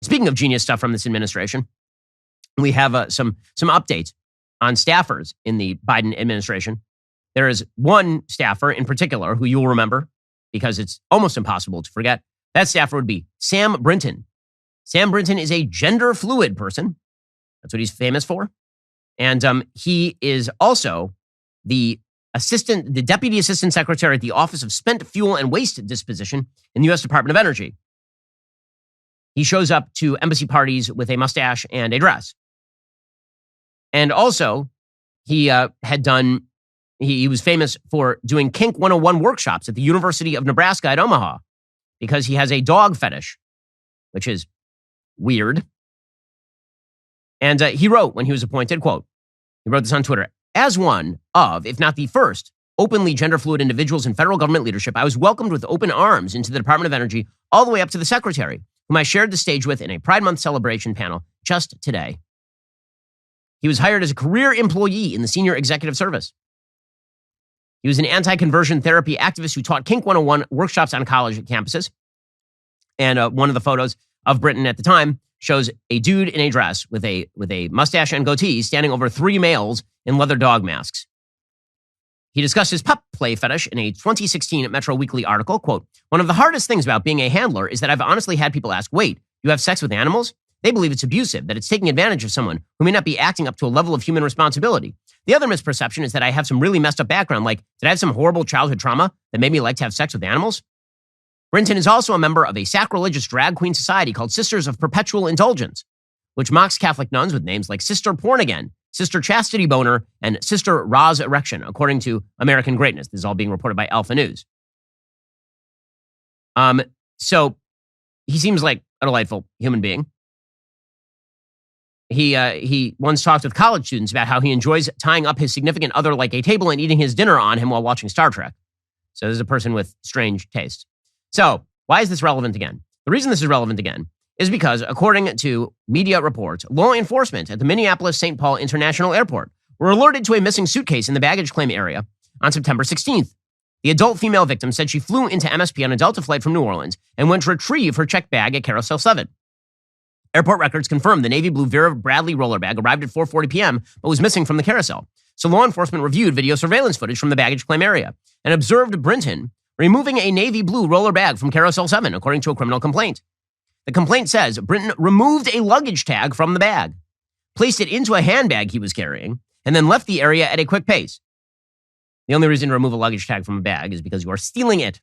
Speaking of genius stuff from this administration, we have some updates on staffers in the Biden administration. There is one staffer in particular who you will remember because it's almost impossible to forget. That staffer would be Sam Brinton. Sam Brinton is a gender fluid person. That's what he's famous for. And he is also the Deputy Assistant Secretary at the Office of Spent Fuel and Waste Disposition in the U.S. Department of Energy. He shows up to embassy parties with a mustache and a dress. And also, he was famous for doing Kink 101 workshops at the University of Nebraska at Omaha because he has a dog fetish, which is weird. And he wrote when he was appointed, quote, he wrote this on Twitter, "As one of, if not the first, openly gender fluid individuals in federal government leadership, I was welcomed with open arms into the Department of Energy all the way up to the secretary, whom I shared the stage with in a Pride Month celebration panel just today. He was hired as a career employee in the senior executive service. He was an anti-conversion therapy activist who taught Kink 101 workshops on college campuses. And one of the photos of Brinton at the time shows a dude in a dress with a mustache and goatee standing over 3 males in leather dog masks. He discussed his pup play fetish in a 2016 Metro Weekly article. Quote, one of the hardest things about being a handler is that I've honestly had people ask, wait, you have sex with animals? They believe it's abusive, that it's taking advantage of someone who may not be acting up to a level of human responsibility. The other misperception is that I have some really messed up background, like, did I have some horrible childhood trauma that made me like to have sex with animals? Brinton is also a member of a sacrilegious drag queen society called Sisters of Perpetual Indulgence, which mocks Catholic nuns with names like Sister Porn Again, Sister Chastity Boner, and Sister Roz Erection, according to American Greatness. This is all being reported by Alpha News. So he seems like a delightful human being. He once talked with college students about how he enjoys tying up his significant other like a table and eating his dinner on him while watching Star Trek. So this is a person with strange tastes. So why is this relevant again? The reason this is relevant again is because, according to media reports, law enforcement at the Minneapolis-St. Paul International Airport were alerted to a missing suitcase in the baggage claim area on September 16th. The adult female victim said she flew into MSP on a Delta flight from New Orleans and went to retrieve her checked bag at Carousel 7. Airport records confirmed the navy blue Vera Bradley roller bag arrived at 4:40 p.m. but was missing from the carousel. So law enforcement reviewed video surveillance footage from the baggage claim area and observed Brinton removing a navy blue roller bag from Carousel 7, according to a criminal complaint. The complaint says Brinton removed a luggage tag from the bag, placed it into a handbag he was carrying, and then left the area at a quick pace. The only reason to remove a luggage tag from a bag is because you are stealing it.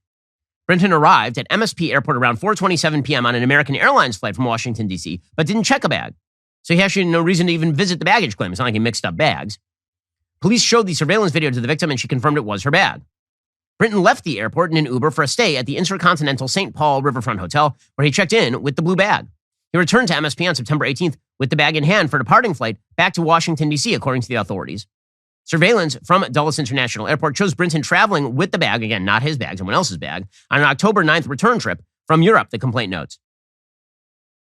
Brinton arrived at MSP Airport around 4:27 p.m. on an American Airlines flight from Washington, D.C., but didn't check a bag. So he actually had no reason to even visit the baggage claim. It's not like he mixed up bags. Police showed the surveillance video to the victim, and she confirmed it was her bag. Brinton left the airport in an Uber for a stay at the Intercontinental St. Paul Riverfront Hotel, where he checked in with the blue bag. He returned to MSP on September 18th with the bag in hand for a departing flight back to Washington, D.C., according to the authorities. Surveillance from Dulles International Airport shows Brinton traveling with the bag, again, not his bag, someone else's bag, on an October 9th return trip from Europe, the complaint notes.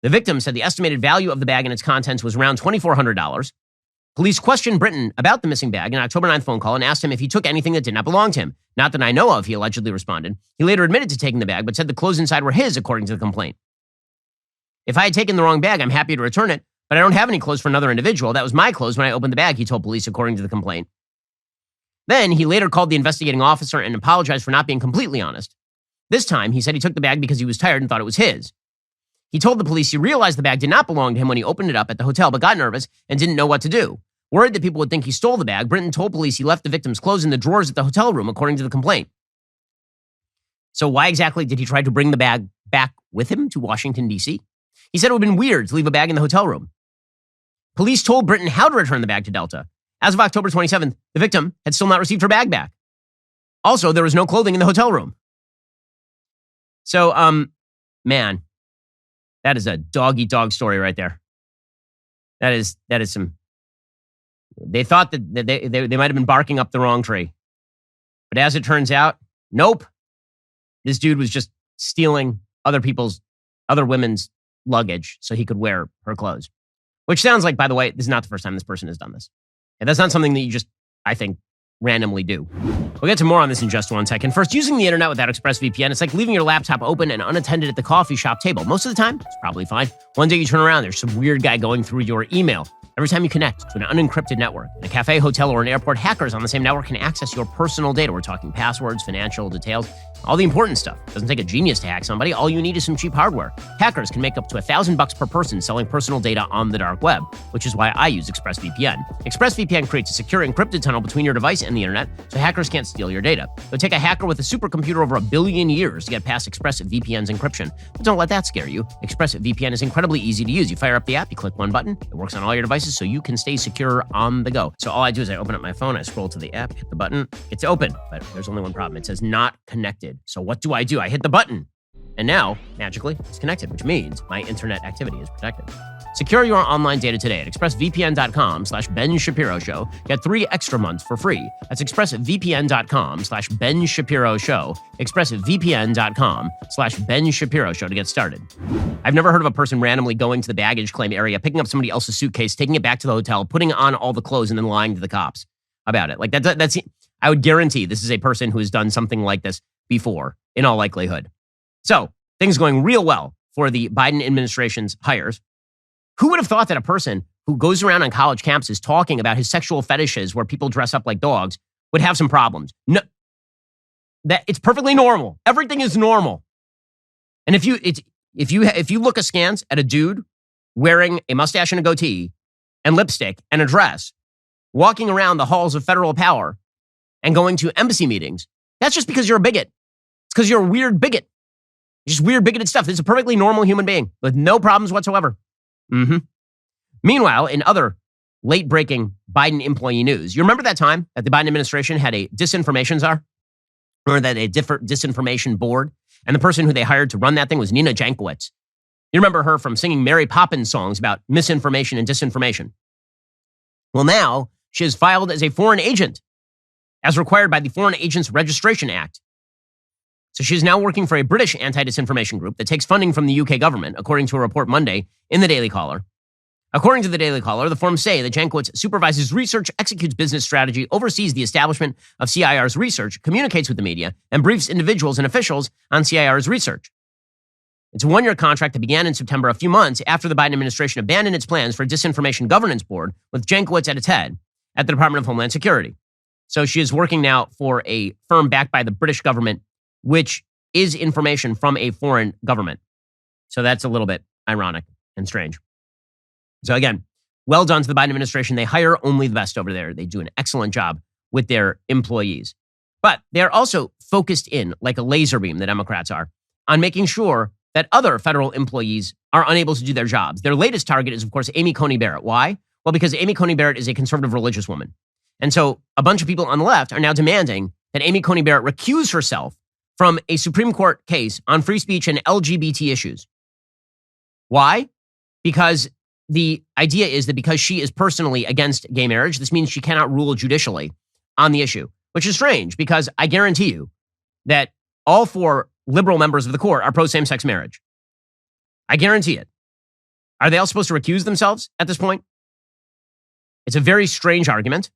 The victim said the estimated value of the bag and its contents was around $2,400. Police questioned Brinton about the missing bag in an October 9th phone call and asked him if he took anything that did not belong to him. Not that I know of, he allegedly responded. He later admitted to taking the bag, but said the clothes inside were his, according to the complaint. If I had taken the wrong bag, I'm happy to return it, but I don't have any clothes for another individual. That was my clothes when I opened the bag, he told police, according to the complaint. Then he later called the investigating officer and apologized for not being completely honest. This time, he said he took the bag because he was tired and thought it was his. He told the police he realized the bag did not belong to him when he opened it up at the hotel, but got nervous and didn't know what to do. Worried that people would think he stole the bag, Brinton told police he left the victim's clothes in the drawers at the hotel room, according to the complaint. So why exactly did he try to bring the bag back with him to Washington, D.C.? He said it would have been weird to leave a bag in the hotel room. Police told Brinton how to return the bag to Delta. As of October 27th, the victim had still not received her bag back. Also, there was no clothing in the hotel room. So, man, that is a dog-eat-dog story right there. That is some... They thought that they might have been barking up the wrong tree. But as it turns out, nope. This dude was just stealing other women's luggage so he could wear her clothes. Which sounds like, by the way, this is not the first time this person has done this. And that's not something that you just, I think, randomly do. We'll get to more on this in just 1 second. First, using the internet without ExpressVPN, it's like leaving your laptop open and unattended at the coffee shop table. Most of the time, it's probably fine. One day you turn around, there's some weird guy going through your email. Every time you connect to an unencrypted network, in a cafe, hotel, or an airport, hackers on the same network can access your personal data. We're talking passwords, financial details, all the important stuff. It doesn't take a genius to hack somebody. All you need is some cheap hardware. Hackers can make up to $1,000 per person selling personal data on the dark web, which is why I use ExpressVPN. ExpressVPN creates a secure encrypted tunnel between your device and the internet, so hackers can't steal your data. It would take a hacker with a supercomputer over 1 billion years to get past ExpressVPN's encryption. But don't let that scare you. ExpressVPN is incredibly easy to use. You fire up the app, you click one button, it works on all your devices so you can stay secure on the go. So all I do is I open up my phone, I scroll to the app, hit the button, it's open, but there's only one problem. It says not connected. So what do? I hit the button, and now, magically, it's connected, which means my internet activity is protected. Secure your online data today at expressvpn.com/Ben Shapiro Show. Get 3 extra months for free. That's expressvpn.com/Ben Shapiro Show. expressvpn.com/Ben Shapiro Show to get started. I've never heard of a person randomly going to the baggage claim area, picking up somebody else's suitcase, taking it back to the hotel, putting on all the clothes, and then lying to the cops about it. Like that's I would guarantee this is a person who has done something like this before, in all likelihood. So, things going real well for the Biden administration's hires. Who would have thought that a person who goes around on college campuses talking about his sexual fetishes where people dress up like dogs would have some problems? No, that it's perfectly normal. Everything is normal. And if you look askance at a dude wearing a mustache and a goatee and lipstick and a dress, walking around the halls of federal power and going to embassy meetings, that's just because you're a bigot. It's because you're a weird bigot. Just weird bigoted stuff. This is a perfectly normal human being with no problems whatsoever. Meanwhile, in other late-breaking Biden employee news, you remember that time that the Biden administration had a disinformation czar? Or that a disinformation board? And the person who they hired to run that thing was Nina Jankowicz. You remember her from singing Mary Poppins songs about misinformation and disinformation. Well, now she is filed as a foreign agent, as required by the Foreign Agents Registration Act. So she's now working for a British anti-disinformation group that takes funding from the UK government, according to a report Monday in the Daily Caller. According to the Daily Caller, the forms say that Jankowicz supervises research, executes business strategy, oversees the establishment of CIR's research, communicates with the media, and briefs individuals and officials on CIR's research. It's a 1-year contract that began in September, a few months after the Biden administration abandoned its plans for a disinformation governance board with Jankowicz at its head at the Department of Homeland Security. So she is working now for a firm backed by the British government, which is information from a foreign government. So that's a little bit ironic and strange. So again, well done to the Biden administration. They hire only the best over there. They do an excellent job with their employees. But they're also focused in, like a laser beam, the Democrats are, on making sure that other federal employees are unable to do their jobs. Their latest target is, of course, Amy Coney Barrett. Why? Well, because Amy Coney Barrett is a conservative religious woman. And so a bunch of people on the left are now demanding that Amy Coney Barrett recuse herself from a Supreme Court case on free speech and LGBT issues. Why? Because the idea is that because she is personally against gay marriage, this means she cannot rule judicially on the issue, which is strange because I guarantee you that all 4 liberal members of the court are pro same-sex marriage. I guarantee it. Are they all supposed to recuse themselves at this point? It's a very strange argument.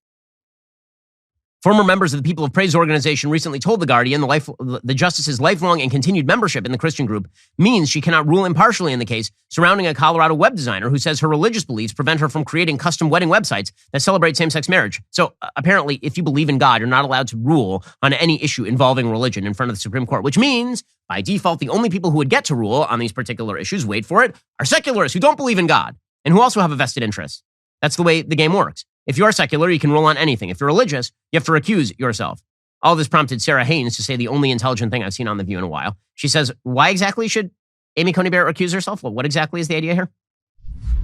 Former members of the People of Praise organization recently told The Guardian the justice's lifelong and continued membership in the Christian group means she cannot rule impartially in the case surrounding a Colorado web designer who says her religious beliefs prevent her from creating custom wedding websites that celebrate same-sex marriage. So apparently, if you believe in God, you're not allowed to rule on any issue involving religion in front of the Supreme Court, which means, by default, the only people who would get to rule on these particular issues, wait for it, are secularists who don't believe in God and who also have a vested interest. That's the way the game works. If you're secular, you can rule on anything. If you're religious, you have to recuse yourself. All this prompted Sarah Haynes to say the only intelligent thing I've seen on The View in a while. She says, why exactly should Amy Coney Barrett recuse herself? Well, what exactly is the idea here?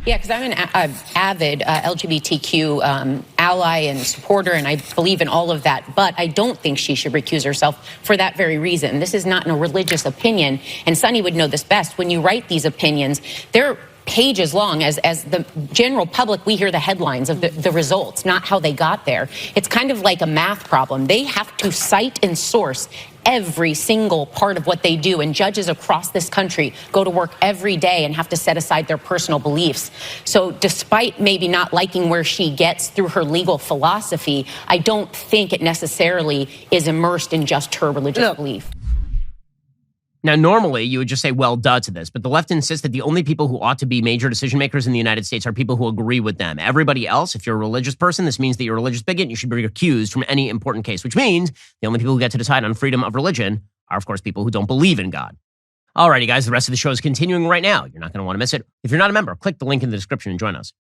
Yeah, because I'm an avid LGBTQ ally and supporter, and I believe in all of that. But I don't think she should recuse herself for that very reason. This is not a religious opinion, and Sonny would know this best. When you write these opinions, they're pages long. As the general public, we hear the headlines of the results, not how they got there. It's kind of like a math problem. They have to cite and source every single part of what they do, and judges across this country go to work every day and have to set aside their personal beliefs. So despite maybe not liking where she gets through her legal philosophy, I don't think it necessarily is immersed in just her religious belief. Now, normally you would just say, well, duh to this, but the left insists that the only people who ought to be major decision makers in the United States are people who agree with them. Everybody else, if you're a religious person, this means that you're a religious bigot and you should be recused from any important case, which means the only people who get to decide on freedom of religion are, of course, people who don't believe in God. Alrighty, guys, the rest of the show is continuing right now. You're not going to want to miss it. If you're not a member, click the link in the description and join us.